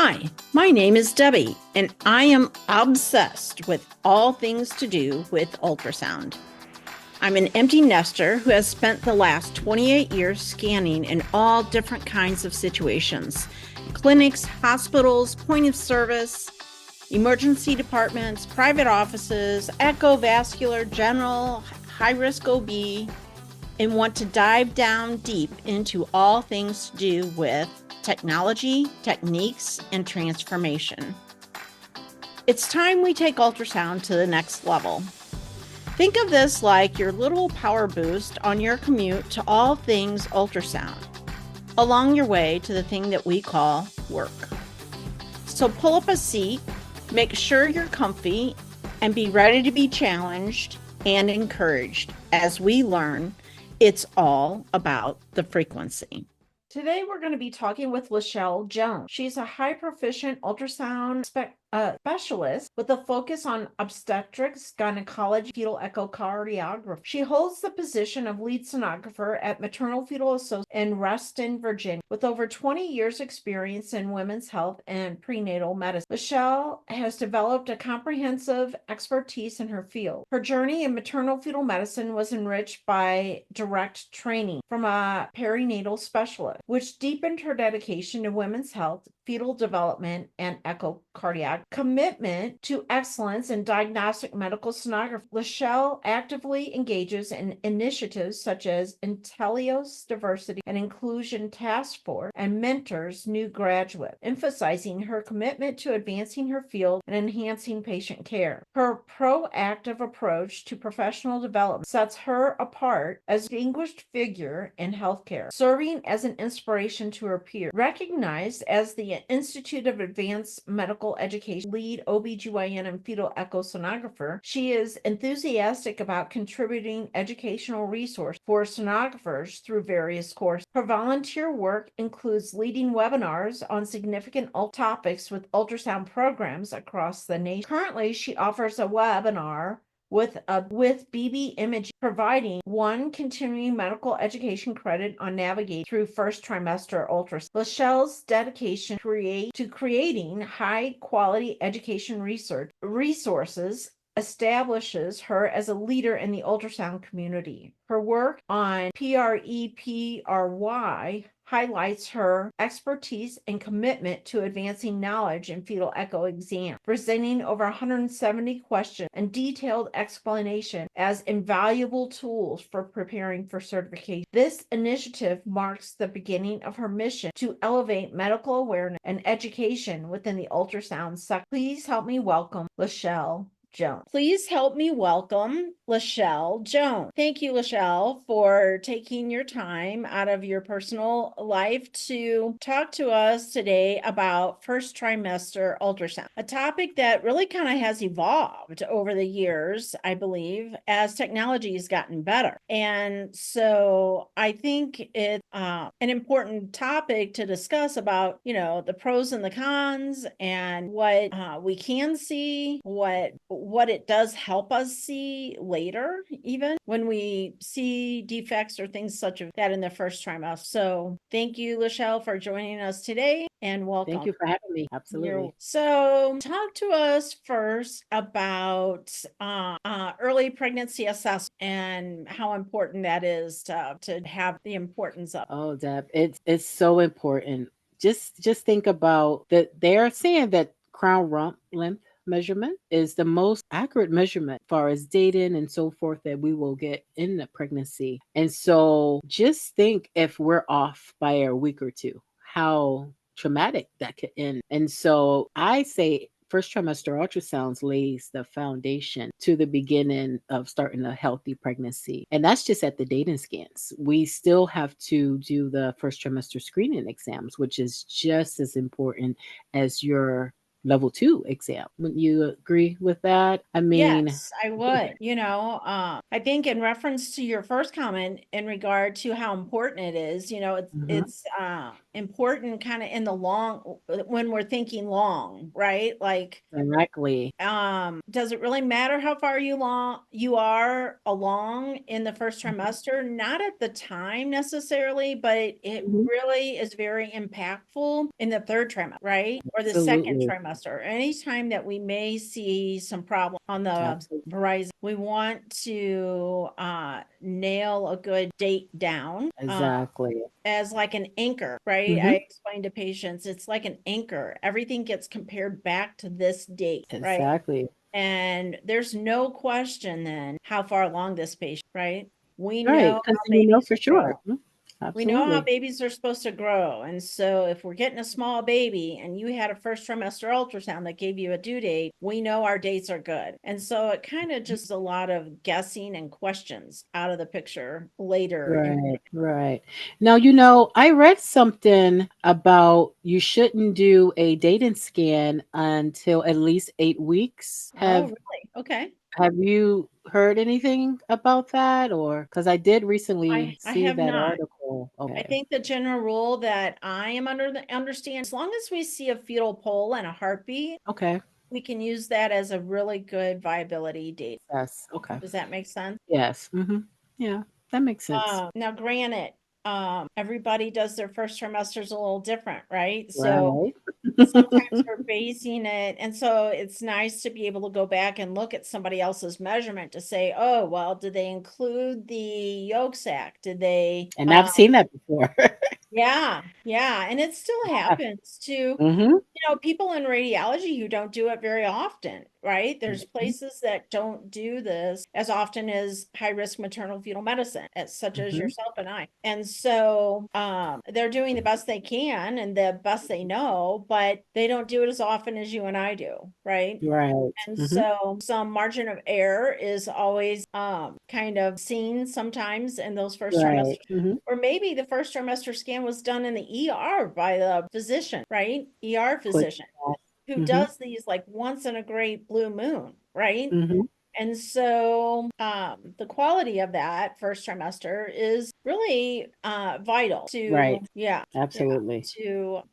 Hi, my name is Debbie, and I am obsessed with all things to do with ultrasound. I'm an empty nester who has spent the last 28 years scanning in all different kinds of situations: clinics, hospitals, point of service, emergency departments, private offices, echovascular, general, high-risk OB, and want to dive down deep into all things to do with technology, techniques, and transformation. It's time we take ultrasound to the next level. Think of this like your little power boost on your commute to all things ultrasound, along your way to the thing that we call work. So pull up a seat, make sure you're comfy, and be ready to be challenged and encouraged as we learn it's all about the frequency. Today, we're going to be talking with Lashell Jones. She's a high proficient ultrasound specialist with a focus on obstetrics, gynecology, fetal echocardiography. She holds the position of lead sonographer at Maternal Fetal Association in Reston, Virginia, with over 20 years experience in women's health and prenatal medicine. Lashell has developed a comprehensive expertise in her field. Her journey in maternal fetal medicine was enriched by direct training from a perinatal specialist, which deepened her dedication to women's health, fetal development, and echocardiography. Commitment to excellence in diagnostic medical sonography. Lashell actively engages in initiatives such as Intellios Diversity and Inclusion Task Force and mentors new graduates, emphasizing her commitment to advancing her field and enhancing patient care. Her proactive approach to professional development sets her apart as a distinguished figure in healthcare, serving as an inspiration to her peers. Recognized as the Institute of Advanced Medical Education lead OBGYN and fetal echo sonographer, she is enthusiastic about contributing educational resources for sonographers through various courses. Her volunteer work includes leading webinars on significant topics with ultrasound programs across the nation. Currently, she offers a webinar with BB Imaging, providing one continuing medical education credit on navigating through first trimester ultrasound. Lashell's dedication to creating high quality education resources establishes her as a leader in the ultrasound community. Her work on PREPRY highlights her expertise and commitment to advancing knowledge in fetal echo exam, presenting over 170 questions and detailed explanation as invaluable tools for preparing for certification. This initiative marks the beginning of her mission to elevate medical awareness and education within the ultrasound sector. Please help me welcome Lashell Jones. Please help me welcome Lashell Jones. Thank you, Lashell, for taking your time out of your personal life to talk to us today about first trimester ultrasound, a topic that really kind of has evolved over the years, I believe, as technology has gotten better. And so I think it's an important topic to discuss about, the pros and the cons and what we can see, what it does help us see later, even when we see defects or things such as that in the first trimester. So thank you, Lashell, for joining us today, and welcome. Thank you for having me. Absolutely. So talk to us first about early pregnancy assessment and how important that is to have the importance of. Oh, Deb, it's so important. Just think about that. They're saying that crown rump length measurement is the most accurate measurement as far as dating and so forth that we will get in the pregnancy. And so just think if we're off by a week or two, how traumatic that could end. And so I say first trimester ultrasounds lays the foundation to the beginning of starting a healthy pregnancy. And that's just at the dating scans. We still have to do the first trimester screening exams, which is just as important as your level 2 exam. Wouldn't you agree with that? I mean, Yes, I would. I think in reference to your first comment in regard to how important it is, mhm, it's important kind of in the long when we're thinking long, right? Like exactly. does it really matter how far you are along in the first trimester? Not at the time necessarily, but it Mhm, really is very impactful in the third trimester, right? Or the second absolutely. trimester. Anytime that we may see some problem on the Absolutely. horizon, we want to nail a good date down. Exactly. As like an anchor, right? I Mhm, explain to patients, it's like an anchor. Everything gets compared back to this date, right? exactly. And there's no question then how far along this patient, right? We Right, know because how you know babies for grow. sure. Mhm, We know how absolutely. babies are supposed to grow. And so if we're getting a small baby and you had a first trimester ultrasound that gave you a due date, we know our dates are good. And so it kind of just a lot of guessing and questions out of the picture later. Right, right. Now, I read something about you shouldn't do a dating scan until at least 8 weeks. Oh, Have really? Okay. have you heard anything about that? Or because I did recently I see have that not. article. I Okay. think the general rule that I am under the understand, as long as we see a fetal pole and a heartbeat, Okay. we can use that as a really good viability date. Yes. Okay. Does that make sense? Yes. Yeah, that makes sense. Now, granted, everybody does their first trimesters a little different, right? So Right. sometimes we're basing it, and so it's nice to be able to go back and look at somebody else's measurement to say, oh, well, did they include the yolk sac? Did they, And I've seen that before. yeah, yeah, and it still happens to Mm-hmm. people in radiology who don't do it very often, right? There's places that don't do this as often as high risk maternal fetal medicine, such as Mm-hmm. yourself and I. And so they're doing the best they can and the best they know, but they don't do it as often as you and I do, right? Right. And Mm-hmm. so some margin of error is always kind of seen sometimes in those first Right. trimesters. Mm-hmm. Or maybe the first trimester scan was done in the ER by the physician, right? ER Could. physician who Mm-hmm. does these like once in a great blue moon, right? Mm-hmm. And so the quality of that first trimester is really vital to, Right. yeah, yeah, Absolutely.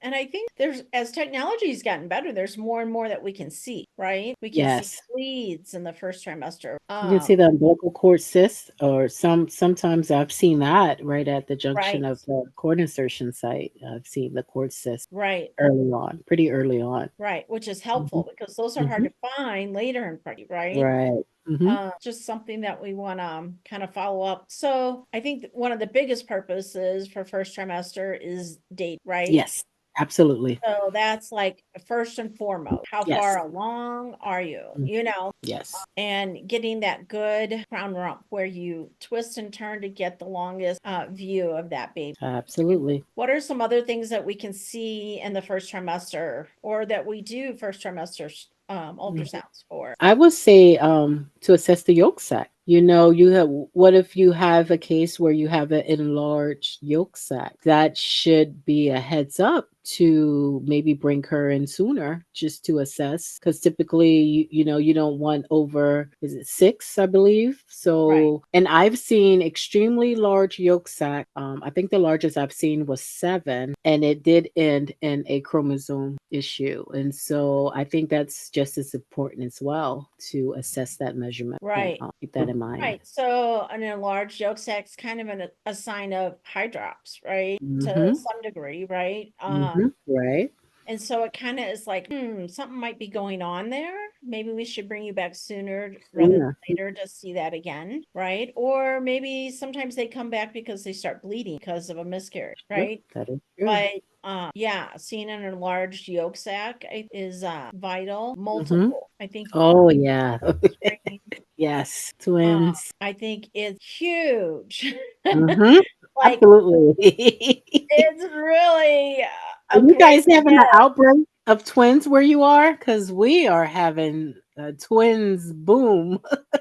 and I think there's, as technology's gotten better, there's more and more that we can see, right? We can see Yes. bleeds in the first trimester. You can see the umbilical cord cyst, or sometimes I've seen that right at the junction Right, of the cord insertion site. I've seen the cord cyst right, early on, pretty early on. right, which is Hmm. helpful because those are hard Hmm. to find later in pregnancy, right? Right. Hmm. Just something that we want to kind of follow up. So I think that one of the biggest purposes for first trimester is date, right? Yes. Absolutely. So that's like first and foremost, how Yes. far along are you? Mhm. Yes. And getting that good crown rump where you twist and turn to get the longest view of that baby. Absolutely. What are some other things that we can see in the first trimester or that we do first trimester ultrasounds for? I would say to assess the yolk sac. You have, what if you have a case where you have an enlarged yolk sac? That should be a heads up to maybe bring her in sooner just to assess, because typically you don't want over, is it 6, I believe. Right. So, and I've seen extremely large yolk sac. I think the largest I've seen was 7, and it did end in a chromosome issue. And so I think that's just as important as well, to assess that measurement and Right. keep that in mind. Right. So an enlarged yolk sac is kind of a sign of hydrops, right? To Mm-hmm. some degree, right? Mm-hmm. Right. And so it kind of is like, something might be going on there. Maybe we should bring you back sooner rather than Sooner. later to see that again, right? Or maybe sometimes they come back because they start bleeding because of a miscarriage, True. right? That is true. But yeah, seeing an enlarged yolk sac is vital. Mm-hmm. Multiple. I think Oh yeah. screening, Yes. Twins. I think it's huge. Mm-hmm. Like Absolutely. it's really Are a you great guys having an gift. outbreak of twins where you are? Because we are having a twins boom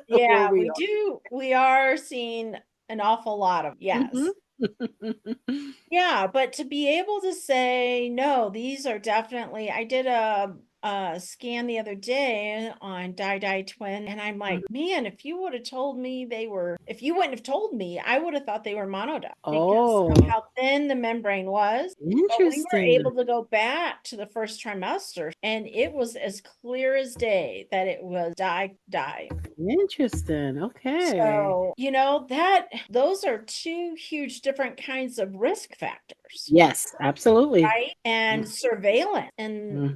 where Yeah, we we are. do. We are seeing an awful lot of, yes. Mm-hmm. Yeah, but to be able to say, no, these are definitely, I did a scan the other day on twin, and I'm like, man, if you would have told me if you wouldn't have told me, I would have thought they were monodi because of Oh, how thin the membrane was. But we were interesting. able to go back to the first trimester, and it was as clear as day that it was di. Interesting. Okay. So, those are two huge different kinds of risk factors, Yes, absolutely. right? And surveillance in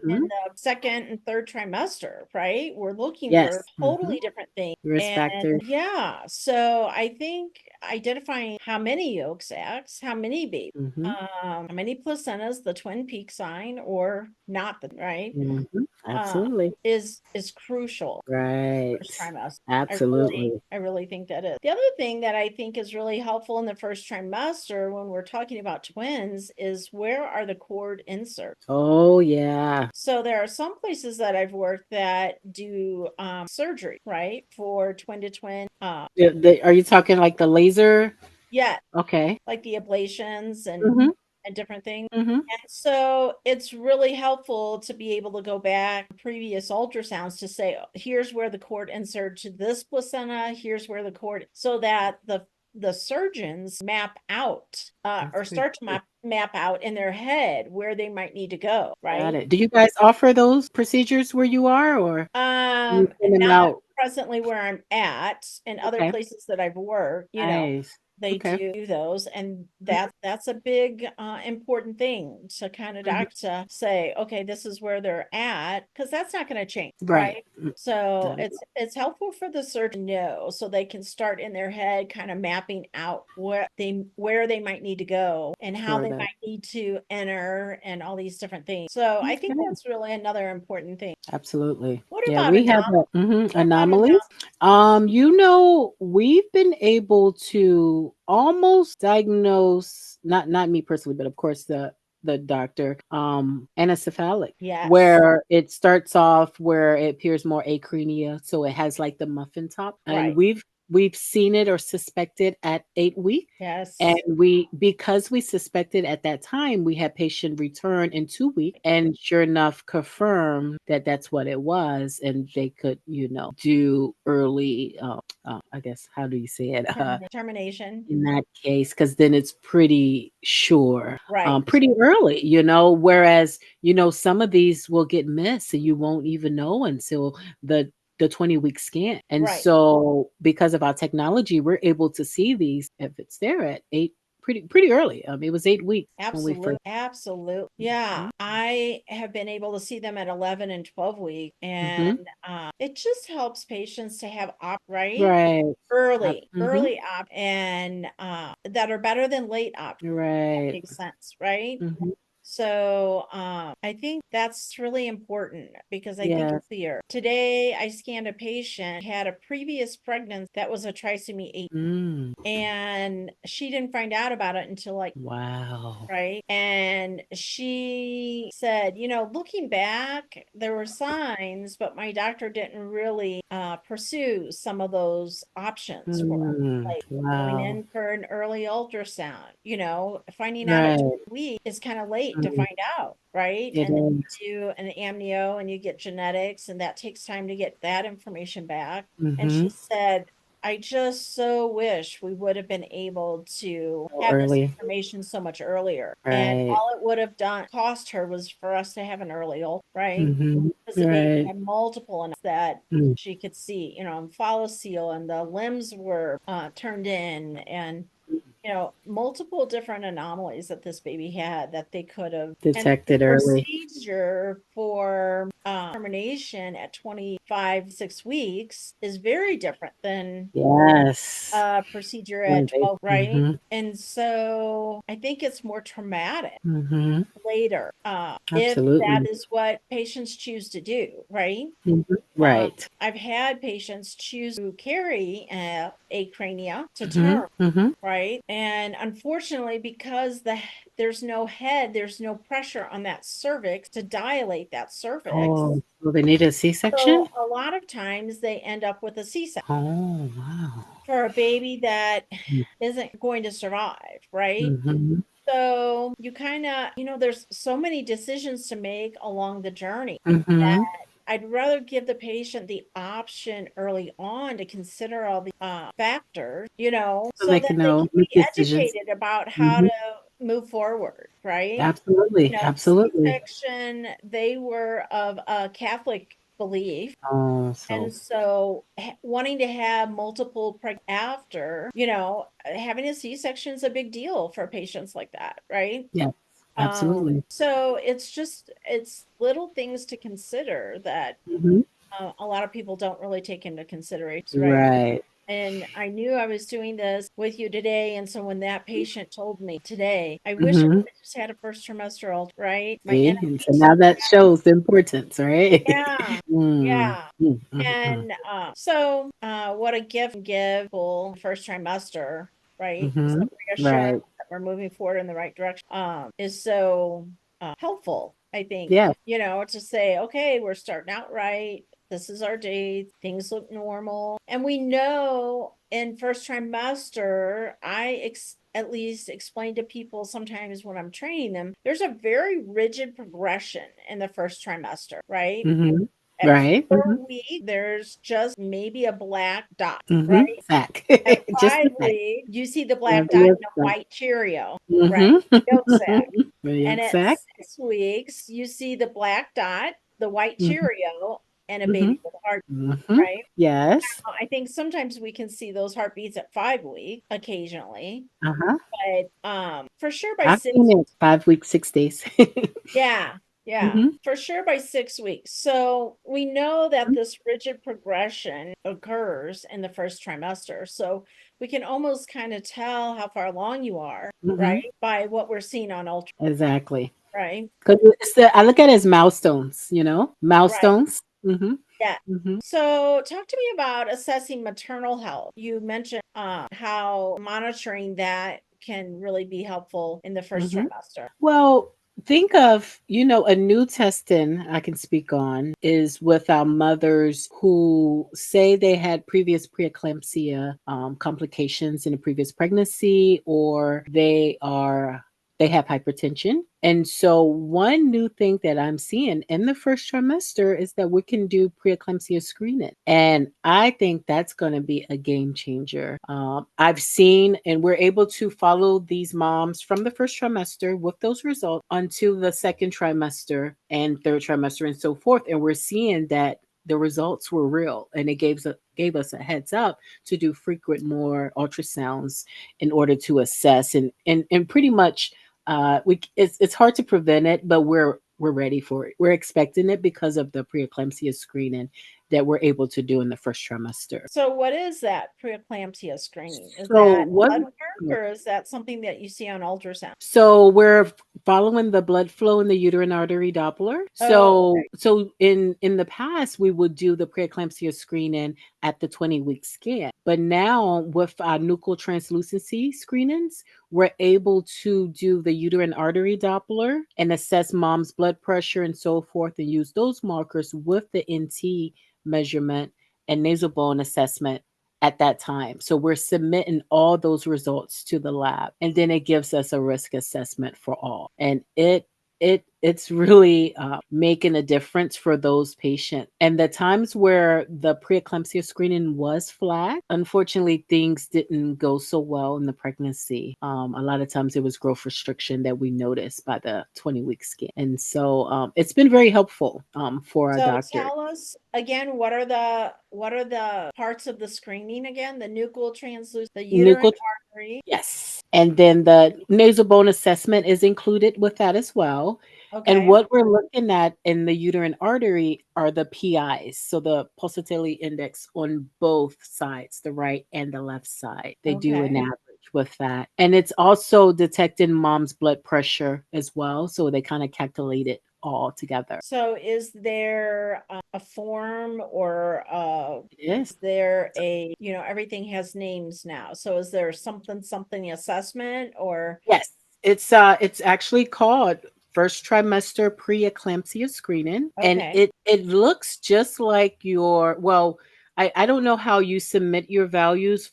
Mm-hmm. the second and third trimester, right? We're looking for Yes. totally different things. Risk And factor. yeah, so I think identifying how many yolk sacs, how many babies, Mm-hmm. how many placentas, the twin peak sign, or not the right, Mm-hmm. uh, Absolutely. is crucial Right. first trimester. Absolutely. I really think that is. The other thing that I think is really helpful in the first trimester when we're talking about twins is where are the cord inserts? Oh, yeah. So there are some places that I've worked that do surgery, right, for twin to twin. Are you talking like the laser? Yeah, Okay. like the ablations Mm-hmm. and different things. Mm-hmm. And so it's really helpful to be able to go back to previous ultrasounds to say, "Oh, here's where the cord insert to this placenta, here's where the cord," so that the surgeons map out That's or very start to good. map out in their head where they might need to go, Got right? it. Do you guys offer those procedures where you are, or you send them Not out? presently where I'm at. In other Okay. places that I've worked, Nice. they Okay. do those, and Mhm. that's a big important thing to kind of Mhm. doc to say, okay, this is where they're at, because that's not going to change, Right. right? So Not at all. it's helpful for the surgeon to know so they can start in their head kind of mapping out where they might need to go and how For they that. might need to enter and all these different things. So I think Okay. that's really another important thing. Absolutely. What Yeah, about we have what about anomalies. We've been able to almost diagnose, not me personally, but of course the doctor, anencephalic, Yes, where it starts off where it appears more acrenia, so it has like the muffin top, and right. we've seen it or suspected at 8 weeks. And Yes, because we suspected at that time, we had patient return in 2 weeks, and sure enough, confirm that that's what it was, and they could, do early. I guess how do you say it? termination. In that case, because then it's pretty sure, Right, pretty early, whereas, some of these will get missed and you won't even know until the 20-week scan. And right. so because of our technology, we're able to see these if it's there at 8 pretty early. It was 8 weeks when we Absolute, first. absolute. Yeah, Mhm, I have been able to see them at 11 and 12 weeks, and mhm. it just helps patients to have right Right. Mhm. early op and that are better than late op. That Right. makes sense, right? Mhm. So I think that's really important because I think Yes. it's clear. Today I scanned a patient had a previous pregnancy that was a trisomy 8, Mm. and she didn't find out about it until like Wow. right. And she said, looking back, there were signs, but my doctor didn't really pursue some of those options for us. Mm. Like going Wow. in for an early ultrasound, finding out at Right. 2 weeks is kind of late to Mm. find out, right? It And then is. you do an amnio and you get genetics, and that takes time to get that information back. And she Mhm. said, I just so wish we would have been able to So have this early. information so much earlier. And Right. all it would have done cost her was for us to have an early ult, right? Mhm. Because the baby Right. had multiple enough that Mm. she could see, and follow seal, and the limbs were turned in, and multiple different anomalies that this baby had that they could have. And the Detected early. procedure for termination at 25, 6 weeks is very different than Yes. procedure More at invasive. 12, right? Mhm. And so I think it's more traumatic Mhm. later if that Absolutely. is what patients choose to do, right? Mhm. Right. I've had patients choose to carry a crania to Mhm. term, Mhm. right? And unfortunately, because there's no head, there's no pressure on that cervix to dilate that cervix. Oh, so they need a So C-section? a lot of times they end up with a C-section Oh, wow. for a baby that Mm. isn't going to survive, right? Mhm. So you kind of, there's so many decisions to make along the journey that Mm-hmm. I'd rather give the patient the option early on to consider all the factors, So so they that can they know, can make be decisions. educated about how Hmm. to move forward, right? Absolutely. Absolutely. C-section, they were of a Catholic belief. Oh, And so so wanting to have multiple after, having a C-section is a big deal for patients like that, right? yes, absolutely. So it's little things to consider that Hmm. a lot of people don't really take into consideration, right? Right. And I knew I was doing this with you today. And so when that patient told me today, I wish I Hmm. would have just had a first trimester, right? My See, and so NIH. now that shows the importance, right? Yeah. Mm, Yeah. mm, mm, mm. And what a gift give for first trimester, right? Is the Mhm. reassurance Right. that we're moving forward in the right direction is so helpful, I think. Yeah. To say, okay, we're starting out right. This is our date. Things look normal. And we know in first trimester, at least explain to people sometimes when I'm training them, there's a very rigid progression in the first trimester, right? Mhm. At Right. 4 weeks, there's just maybe a black dot, Mhm. right? Sack. At Just five a sack. weeks, you see the Yeah, black the dot yolk in a sack. white Cheerio, right? Mhm. Yolk sac. The And yolk at sack. 6 weeks, you see the black dot, the white Mhm. Cheerio, and a Mhm. baby with a heart, Mhm. right? Yes. I think sometimes we can see those heartbeats at 5 weeks occasionally, Uh-huh. but for sure by I've seen six. it 5 weeks, 6 days. Yeah, yeah, Mhm. for sure by 6 weeks. So we know that this rigid progression occurs in the first trimester. So we can almost kind of tell how far along you are, right? Mhm. By what we're seeing on ultra, Exactly. right? 'Cause it's I look at it as milestones, Right. milestones. Mhm. Yeah. Mhm. So talk to me about assessing maternal health. You mentioned how monitoring that can really be helpful in the first Mhm. trimester. Well, think of, a new testing I can speak on is with our mothers who say they had previous preeclampsia complications in a previous pregnancy, or they have hypertension. And so one new thing that I'm seeing in the first trimester is that we can do preeclampsia screening. And I think that's going to be a game changer. I've seen, and we're able to follow these moms from the first trimester with those results until the second trimester and third trimester and so forth. And we're seeing that the results were real, and it gave us a heads up to do frequent more ultrasounds in order to assess and pretty much it's hard to prevent it, but we're ready for it. We're expecting it because of the preeclampsia screening that we're able to do in the first trimester. So what is that preeclampsia screening? Is So that what blood work or is that something that you see on ultrasound? So we're following the blood flow in the uterine artery Doppler. Oh, So in the past we would do the preeclampsia screening at the 20-week scan. But now with our nuchal translucency screenings, we're able to do the uterine artery Doppler and assess mom's blood pressure and so forth and use those markers with the NT measurement and nasal bone assessment at that time. So we're submitting all those results to the lab, and then it gives us a risk assessment for all. And it's really making a difference for those patients. And the times where the preeclampsia screening was flagged, unfortunately, things didn't go so well in the pregnancy. A lot of times it was growth restriction that we noticed by the 20-week scan. And so it's been very helpful for our so doctor. tell us again, what are the parts of the screening again? The nuchal translucent, the uterine Nuchal artery. Yes. And then the nasal bone assessment is included with that as well. And Okay. what we're looking at in the uterine artery are the PIs, so the pulsatile index on both sides, the right and the left side. They do an Okay. average with that. And it's also detecting mom's blood pressure as well. So they kind of calculate it all together. So is there a form or It is. is there everything has names now. So is there something assessment or Yes, it's actually called first trimester preeclampsia screening, and okay. it looks just like your, well, I don't know how you submit your values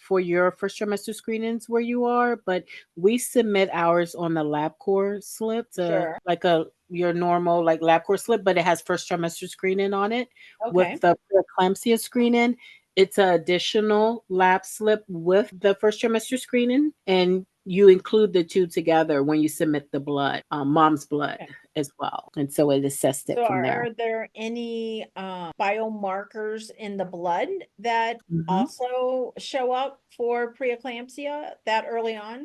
for your first trimester screenings where you are, but we submit ours on the LabCorp slip, Sure. like a your normal like LabCorp slip, but it has first trimester screening on it with Okay. the preeclampsia screening. It's an additional lab slip with the first trimester screening, and you include the two together when you submit the blood, mom's blood Okay. as well. And so it assessed it So from there. are there any biomarkers in the blood that Mhm. also show up for preeclampsia that early on?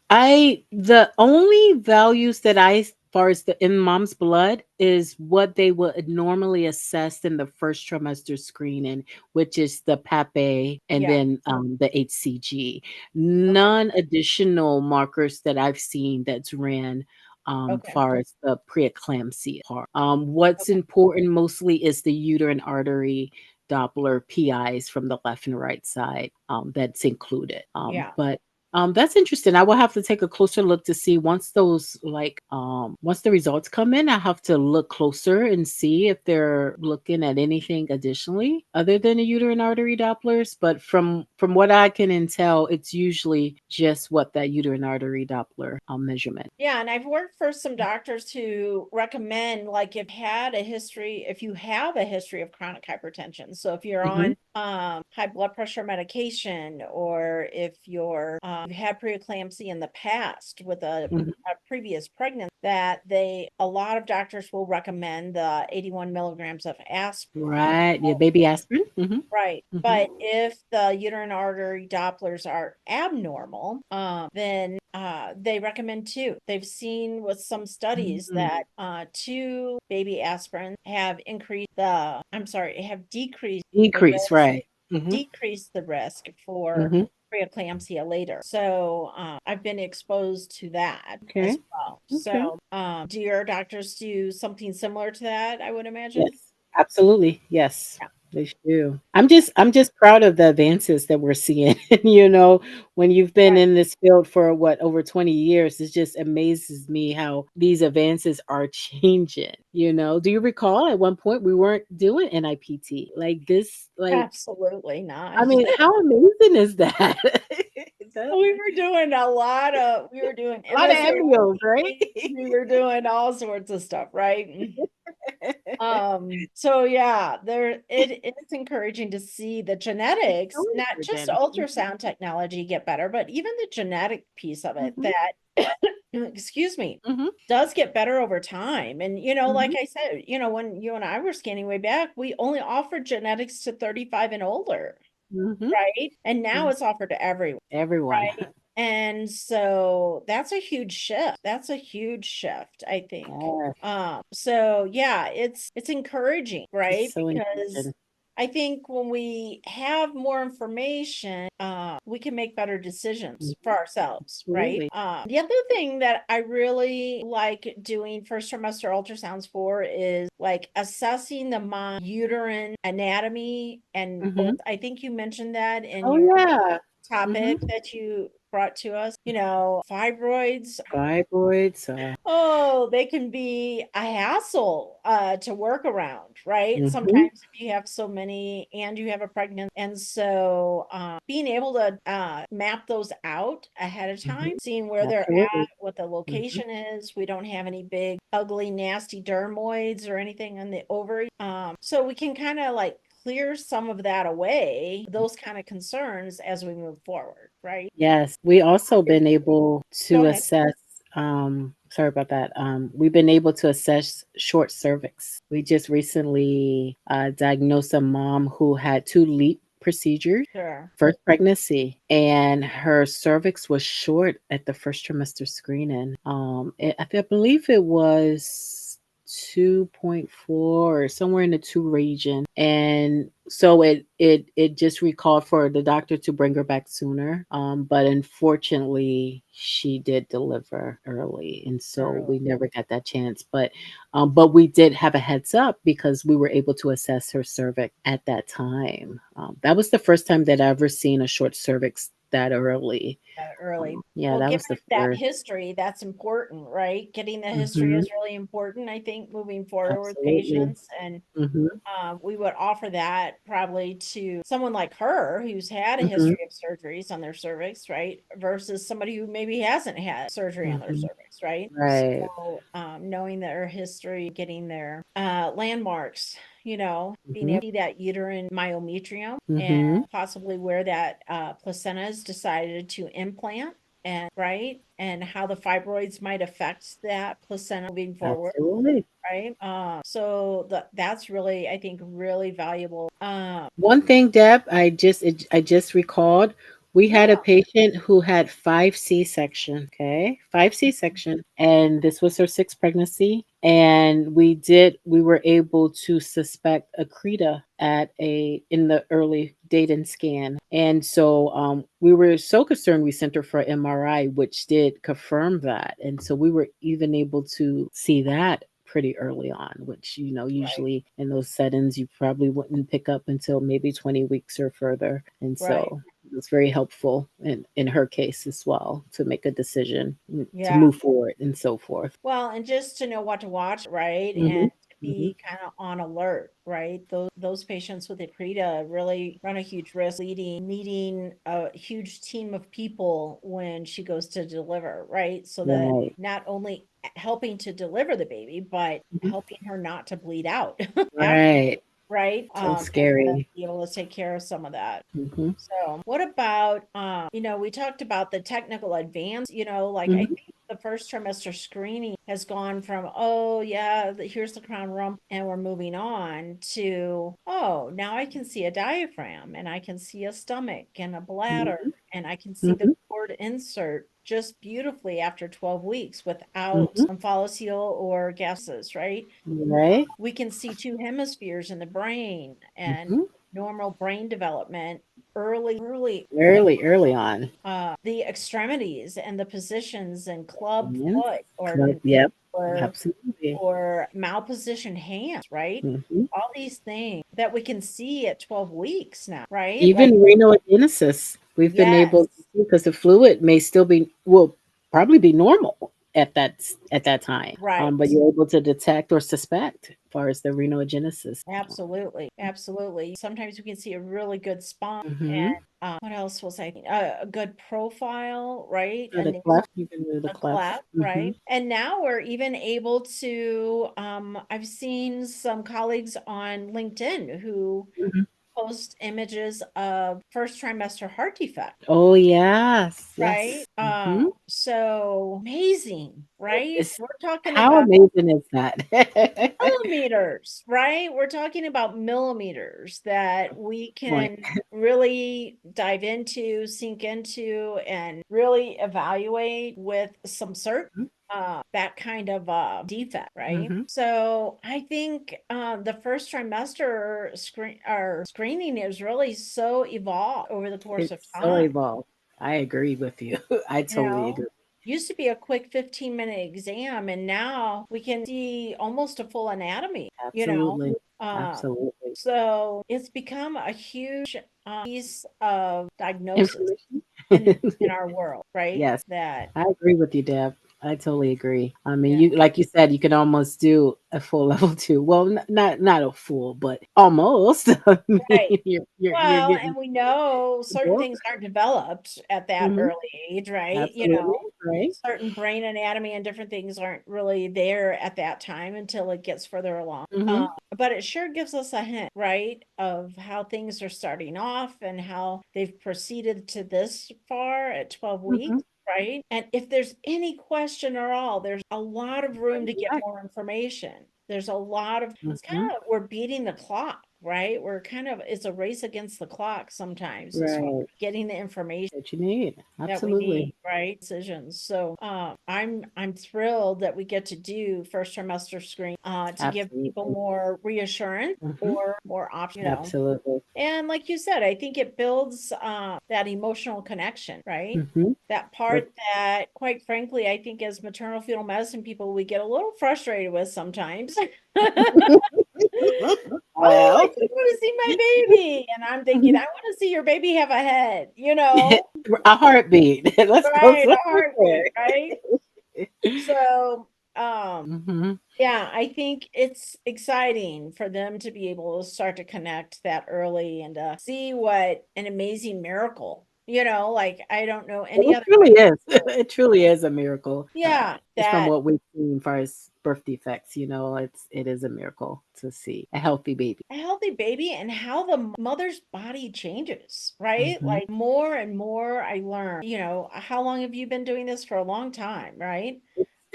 I the only values that far as the in mom's blood is what they would normally assess in the first trimester screening, which is the PAPA and Yeah. then the HCG. Okay. None additional markers that I've seen that's ran Okay. far as the preeclampsia part. What's Okay. important mostly is the uterine artery Doppler PIs from the left and right side that's included. Yeah. But That's interesting. I will have to take a closer look to see once those once the results come in, I have to look closer and see if they're looking at anything additionally other than the uterine artery Dopplers. But from what I can tell, it's usually just what that uterine artery Doppler measurement. Yeah, and I've worked for some doctors who recommend, like, if you have a history of chronic hypertension. So if you're Hmm. on high blood pressure medication, or if you've had preeclampsia in the past with Hmm. a previous pregnancy, a lot of doctors will recommend the 81 milligrams of aspirin. Right. Yeah, baby aspirin. Hmm. Right. Hmm. But if the uterine artery Dopplers are abnormal, then they recommend two. They've seen with some studies that two baby aspirin have the Decrease, risk, right. Hmm. decreased the risk for Hmm. preeclampsia later. So I've been exposed to that as Okay. well. Okay. So do your doctors do something similar to that, I would imagine? Yes, absolutely. Yes, Yeah. they do. I'm just proud of the advances that we're seeing. You know, when you've been Right. in this field for what, over 20 years, it just amazes me how these advances are changing. You know, do you recall at one point we weren't doing NIPT like this? Like, Absolutely not. I mean, how amazing is that? That- We were doing a lot of embryos, right? MSAs, we were doing all sorts of stuff, right? So yeah, it's encouraging to see the It's genetics, so not just encouraging. ultrasound technology get better, but even the genetic piece of it Mhm, that, excuse me, mhm, does get better over time. And like mhm, I said, when you and I were scanning way back, we only offered genetics to 35 and older, mhm, right? And now mhm. it's offered to everyone. Everyone. Right. And so that's a huge shift. That's a huge shift, I think. Yes, So yeah, it's encouraging, it's right? so Because encouraging. I think when we have more information, we can make better decisions for Mhm, ourselves, right? absolutely. The other thing that I really like doing first trimester ultrasounds for is like assessing the mom's uterine anatomy and both. Mhm. I think you mentioned that in Oh, your yeah. Mhm. topic that you brought to us. Fibroids, Fibroids, oh, they can be a hassle to work around, right? mhm, Sometimes if you have so many and you have a pregnancy. And so being able to map those out ahead of mhm. time, seeing where they're Absolutely. at, what the Mhm. location is. We don't have any big, ugly, nasty dermoids or anything on the ovary. So we can kind of like clear some of that away, those kind of concerns as we move forward, right? Yes, we also been able Go to ahead. assess, sorry about that. We've been able to assess short cervix. We just recently diagnosed a mom who had 2 LEAP procedures, Sure. first pregnancy, and her cervix was short at the first trimester screening. I believe it was 2.4 or somewhere in the 2 region. And so it just recalled for the doctor to bring her back sooner. But unfortunately, she did deliver early, and so Early. we never got that chance. But we did have a heads up because we were able to assess her cervix at that time. That was the first time that I ever seen a short cervix that early. that early. Yeah, Well, that given was the that first. history, that's important, right? Getting the history Hmm. is really important, I think, moving forward with Absolutely. patients. And Hmm. we would offer that probably to someone like her who's had a Hmm. history of surgeries on their cervix, right? Versus somebody who maybe hasn't had surgery on their Hmm. cervix, right? Right. So knowing their history, getting their landmarks, being Hmm. able to see that uterine myometrium and Hmm. possibly where that placenta is decided to implant and right and how the fibroids might affect that placenta moving forward, Absolutely. right? So that's really, I think, really valuable. One thing, Deb, I just recalled, we had a Yeah, patient who had five C-section, okay? Five C-section, and this was her sixth pregnancy. And we were able to suspect a CRETA in the early data scan. And so we were so concerned we sent her for MRI, which did confirm that. And so we were even able to see that pretty early on, which, right, usually in those settings, you probably wouldn't pick up until maybe 20 weeks or further. And right. so it was very helpful in her case as well to make a decision to Yeah. move forward and so forth. Well, and just to know what to watch, right? Hmm. And to Hmm. be kind of on alert, right? Those patients with Accreta really run a huge risk needing a huge team of people when she goes to deliver, right? So that Right. not only helping to deliver the baby, but Mhm. helping her not to bleed out after, Right. right? So And to scary. be able to take care of some of that. Hmm. So, what about, we talked about the technical advance, like I Hmm. think the first trimester screening has gone from, oh, yeah, here's the crown rump, and we're moving on to, oh, now I can see a diaphragm and I can see a stomach and a bladder Hmm. and I can see the Hmm. cord insert just beautifully after 12 weeks without Hmm. follicle or gases, right? Right. We can see two hemispheres in the brain and Hmm. normal brain development early Early on. the extremities and the positions and club Yes. foot Club. Yep. or Absolutely. malpositioned hands, right? Hmm. All these things that we can see at 12 weeks now, right? Like, Even renal agenesis, we've been able to yes, see because the fluid may still will probably be normal at that time. But right. you're able to detect or suspect as far as the renal agenesis. Absolutely. Absolutely. Sometimes we can see a really good spine. Mm-hmm. What else was I thinking? A good profile, right? The cleft, you can do the A cleft. cleft, Mm-hmm. right? And now we're even able to, I've seen some colleagues on LinkedIn who Hmm. post images of first trimester heart defect, Oh yes, right? yes. Hmm. So amazing, right? It's We're talking how about amazing is that? millimeters, right? We're talking about millimeters that we Point. can really dive into, sink into, and really evaluate with some certain that kind of defect, right? Mm-hmm. So I think the first trimester screening is really so evolved over the course of It's so time. evolved. I agree with you. I You totally know, agree. used to be a quick 15-minute exam, and now we can see almost a full anatomy, Absolutely. Uh, Absolutely. so it's become a huge piece of diagnosis Information. in our world, right? Yes, That, I agree with you, Deb. I totally agree. I mean, yeah, you like you said, you can almost do a full level two. Well, not a full, but almost. I mean, right. you're Well, getting and we know the certain book. things aren't developed at that Hmm. early age, right? Absolutely right. Certain brain anatomy and different things aren't really there at that time until it gets further along. Hmm. But it sure gives us a hint, right, of how things are starting off and how they've proceeded to this far at 12 Hmm. weeks. Right. And if there's any question at all, there's a lot of room Bring to it get back. more information. There's a lot of, it's kind Hmm. of, we're beating the clock, right? We're kind of, it's a race against the clock sometimes as far Right. as getting the information That you need. that we need, Absolutely. right? Decisions. So I'm thrilled that we get to do first trimester screen to give people Absolutely. more reassurance Hmm. or more options, Absolutely. And like you said, I think it builds that emotional connection, right? Hmm. That But part that, quite frankly, I think as maternal fetal medicine people, we get a little frustrated with sometimes. Oh, I well, just want to see my baby. And I'm thinking, I want to see your baby have a head, A heartbeat. Right, a Let's go heartbeat, right? there. So, Hmm. yeah, I think it's exciting for them to be able to start to connect that early and see what an amazing miracle, like I don't know any It other way. truly is. It truly is a miracle. Yeah, Just from that what we've seen as far as birth defects, it is a miracle to see a healthy baby. a healthy baby and how the mother's body changes, right? Hmm. Like more and more I learn, how long have you been doing this for a long time, right?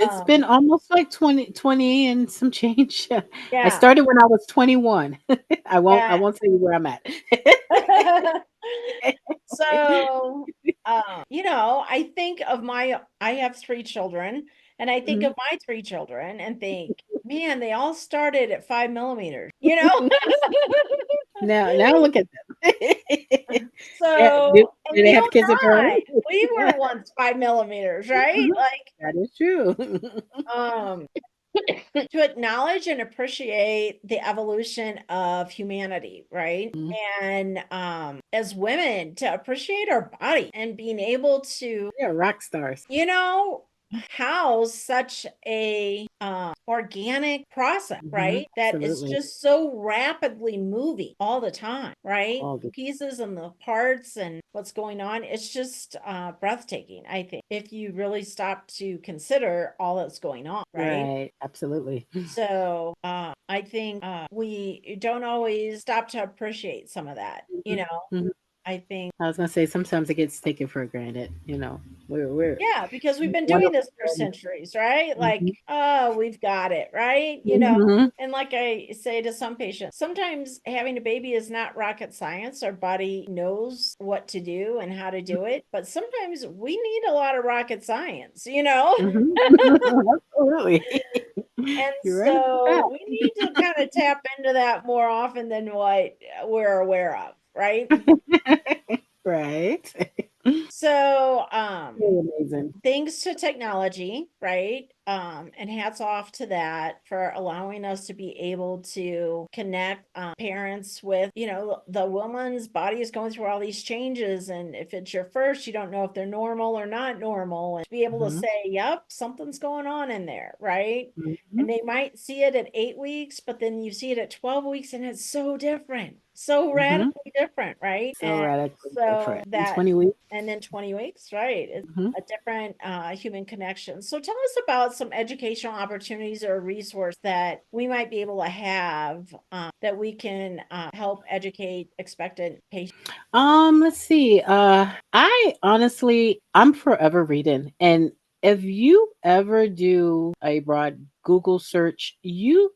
It's been Um, almost like 20 and some change. I yeah, started when I was 21. I yeah. won't tell you where I'm at. So, I think of I have three children, and I think Mhm. of my three children and think, man, they all started at 5 millimeters, you know? Now look at them. Yeah, So, and do they you have kids of their own? and I, we were once 5 millimeters, right? Mhm. That is true. Um, to acknowledge and appreciate the evolution of humanity, right? Mhm. And as women, to appreciate our body and being able to, We are rock stars. house such a organic process, Mhm. right? That is Absolutely. just so rapidly moving all the time, right? All the Pieces and the parts and what's going on. It's just breathtaking, I think, if you really stop to consider all that's going on, right? right. Absolutely. So I think we don't always stop to appreciate some of that. Mhm. Mhm. I think, I was gonna say sometimes it gets taken for granted. We're yeah, because we've been doing wonderful. this for centuries, right? Like, Mhm. oh, we've got it, right? Mhm. And like I say to some patients, sometimes having a baby is not rocket science. Our body knows what to do and how to do it, but sometimes we need a lot of rocket science. Mhm. Absolutely. And You're right about so that. we need to kind of tap into that more often than what we're aware of, right? Right. So, Really amazing. thanks to technology, right? And hats off to that for allowing us to be able to connect parents with, the woman's body is going through all these changes. And if it's your first, you don't know if they're normal or not normal. And to be able to Mhm. say, yep, something's going on in there, right? And Mhm. they might see it at 8 weeks, but then you see it at 12 weeks and it's so different, so Mhm. radically different, right? So And radically so different. In that, 20 weeks. and then 20 weeks, right? Mhm. A different human connection. So tell us about some educational opportunities or resource that we might be able to have that we can help educate expectant patients. Let's see. I'm forever reading. And if you ever do a broad Google search, you'll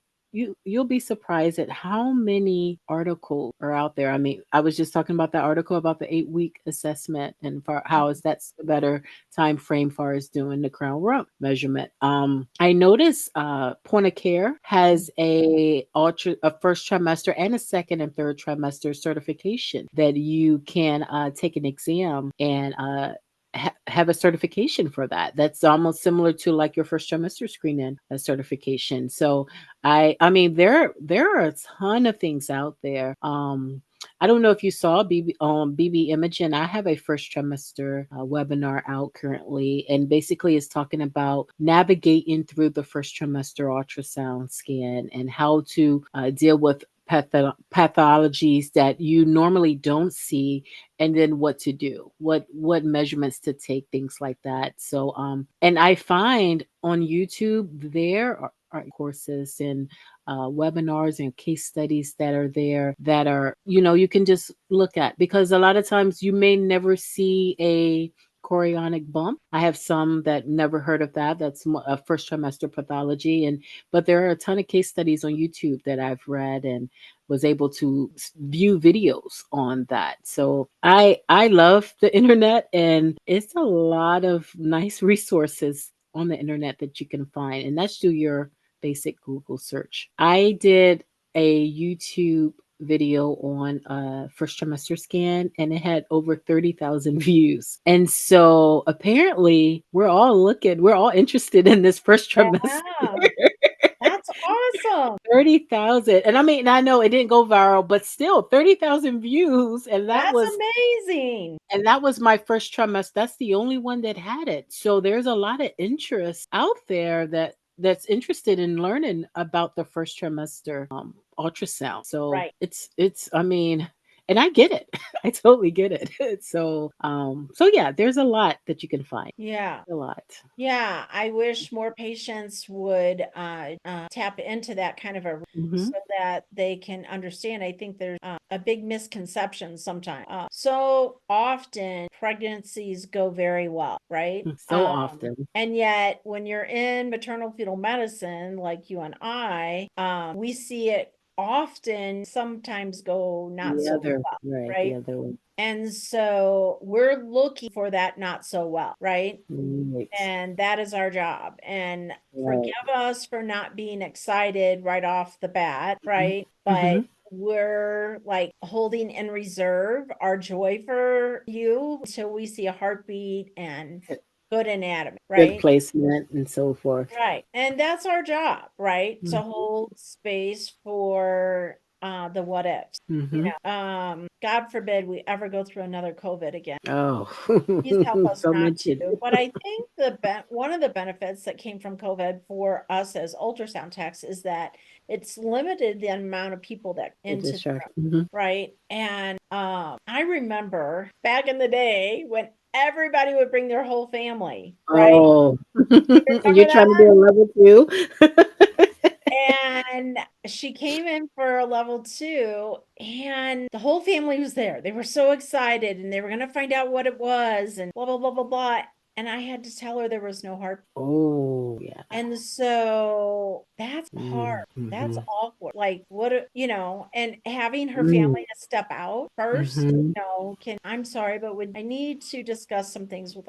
be surprised at how many articles are out there. I mean, I was just talking about that article about the 8-week assessment and for how is that's a better time frame far as doing the crown rump measurement. I noticed Point of Care has a first trimester and a second and third trimester certification that you can take an exam and have a certification for that. That's almost similar to like your first trimester screening certification. So I mean there are a ton of things out there. I don't know if you saw BB Imogen. I have a first trimester webinar out currently, and basically it's talking about navigating through the first trimester ultrasound scan and how to deal with pathologies that you normally don't see, and then what to do, what measurements to take, things like that. So and I find on YouTube there are courses and webinars and case studies that are there that are, you can just look at, because a lot of times you may never see a chorionic bump. I have some that never heard of that. That's a first trimester pathology. But there are a ton of case studies on YouTube that I've read and was able to view videos on that. So I love the internet, and it's a lot of nice resources on the internet that you can find, and that's through your basic Google search. I did a YouTube video on a first trimester scan, and it had over 30,000 views. And so apparently we're all interested in this first trimester. Yeah, that's awesome. 30,000. And I mean, I know it didn't go viral, but still 30,000 views. That's amazing. and that was my first trimester. That's the only one that had it. So there's a lot of interest out there that's interested in learning about the first trimester ultrasound. So Right. it's I mean, and I get it. I totally get it. So yeah, there's a lot that you can find. Yeah. A lot. Yeah, I wish more patients would tap into that kind of Hmm. so that they can understand. I think there's a big misconception sometimes. So often pregnancies go very well, right? So often. And yet when you're in maternal fetal medicine, like you and I, we see it often sometimes go not The so other, well, right, the right? other one. And so we're looking for that not so well, right? Right. And that is our job. And Right. forgive us for not being excited right off the bat, right? But Mm-hmm. we're like holding in reserve our joy for you until we see a heartbeat and good anatomy, Good right? placement and so forth. Right. And that's our job, right? To Mhm. hold space for the what ifs. Mhm. God forbid we ever go through another COVID again. Oh, Please help us so not mentioned. to. But I think one of the benefits that came from COVID for us as ultrasound techs is that it's limited the amount of people that The into the room, distraction. Mhm. right? And I remember back in the day when everybody would bring their whole family, right? Oh, You and you're remember trying to that? be a level 2? And she came in for a level 2, and the whole family was there. They were so excited, and they were going to find out what it was, and blah, blah, blah, blah, blah. And I had to tell her there was no heart. Oh, yeah. And so that's hard. That's Mhm. awkward. Like, and having her Mm. family to step out first, Mhm. I'm sorry, but I need to discuss some things with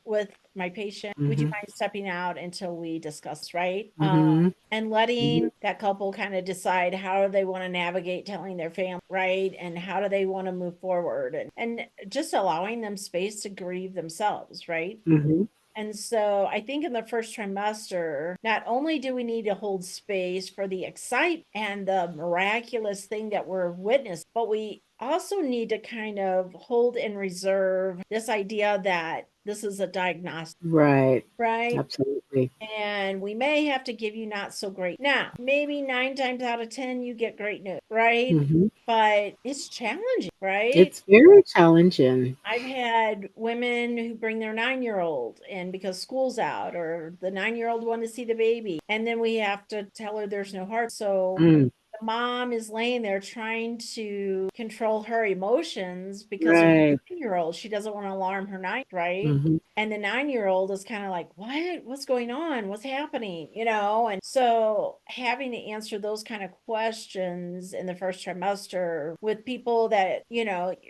with my patient. Would you Mhm. mind stepping out until we discuss, right? Mhm. And Mhm. letting that couple kind of decide how they want to navigate telling their family, right? And how do they want to move forward, and just allowing them space to grieve themselves, right? Mhm. And so I think in the first trimester, not only do we need to hold space for the excitement and the miraculous thing that we're witnessing, but we also need to kind of hold in reserve this idea that this is a diagnostic, Right. right? Absolutely. And we may have to give you not so great. Now, maybe 9 times out of 10, you get great news, right? Mhm. But it's challenging, right? It's very challenging. I've had women who bring their 9-year-old in because school's out, or the 9-year-old want to see the baby. And then we have to tell her there's no heart. So Mm. the mom is laying there trying to control her emotions because her Right. 9-year-old, she doesn't want to alarm her nine, right? Mhm. And the 9-year-old is kind of like, what? What's going on? What's happening? And so having to answer those kind of questions in the first trimester with people that,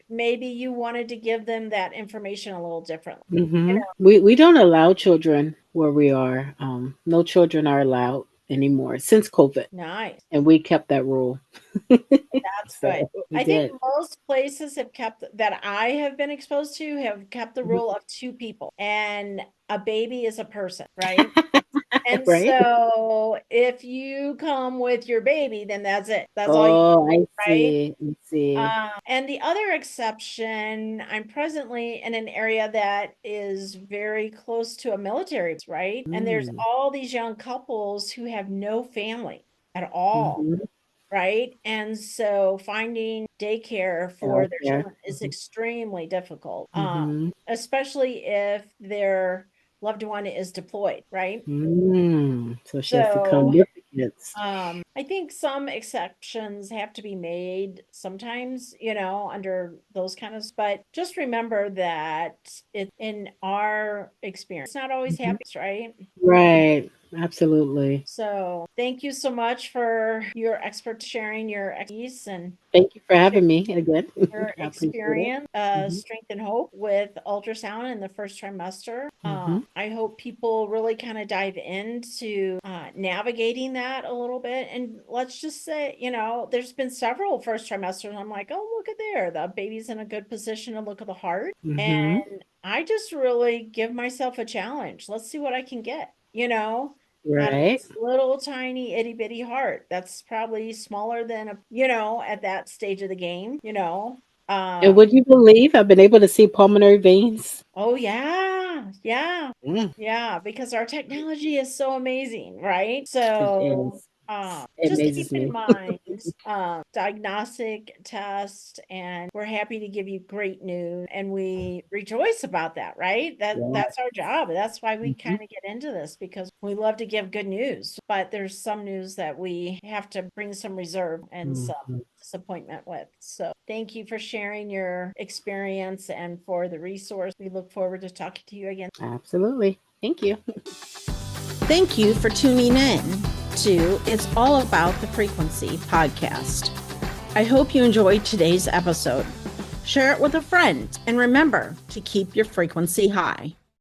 maybe you wanted to give them that information a little differently. We don't allow children where we are. No children are allowed anymore since COVID, Nice. and we kept that rule. That's good. So we I think did. most places have kept that I have been exposed to have kept the Mhm. rule of two people, and a baby is a person, right? And Right? so if you come with your baby, then that's it. That's all you, Oh, I right? see. I see. And the other exception, I'm presently in an area that is very close to a military, right? And there's Mm. all these young couples who have no family at all, Mhm. right? And so finding daycare for their Childcare. children is extremely difficult, Mhm. especially if their loved one is deployed, right? So she has to come So with the kids. I think some exceptions have to be made sometimes, under those kind of, but just remember that it in our experience, it's not always Mhm. happy, right? Right. Absolutely. So thank you so much for your expert sharing your expertise and Thank you for having me again. your I appreciate it. experience, Mhm. strength and hope with ultrasound in the first trimester. Mhm. I hope people really kind of dive into navigating that a little bit. And let's just say, there's been several first trimesters. I'm like, oh, look at there. The baby's in a good position to look at the heart. Mhm. And I just really give myself a challenge. Let's see what I can get, out of Right. this little tiny itty bitty heart that's probably smaller than at that stage of the game. And Um, would you believe I've been able to see pulmonary veins? oh yeah, yeah, Mm, yeah, because our technology is so amazing, right? it So, is. um, It just keep amazes in me. mind, diagnostic test, and we're happy to give you great news, and we rejoice about that, right? That's our Yes. job. That's why we Mhm, kind of get into this because we love to give good news, but there's some news that we have to bring some reserve and some mhm. disappointment with. So thank you for sharing your experience and for the resource. We look forward to talking to you again. Absolutely. Thank you. Thank you for tuning in to It's All About the Frequency podcast. I hope you enjoyed today's episode. Share it with a friend and remember to keep your frequency high.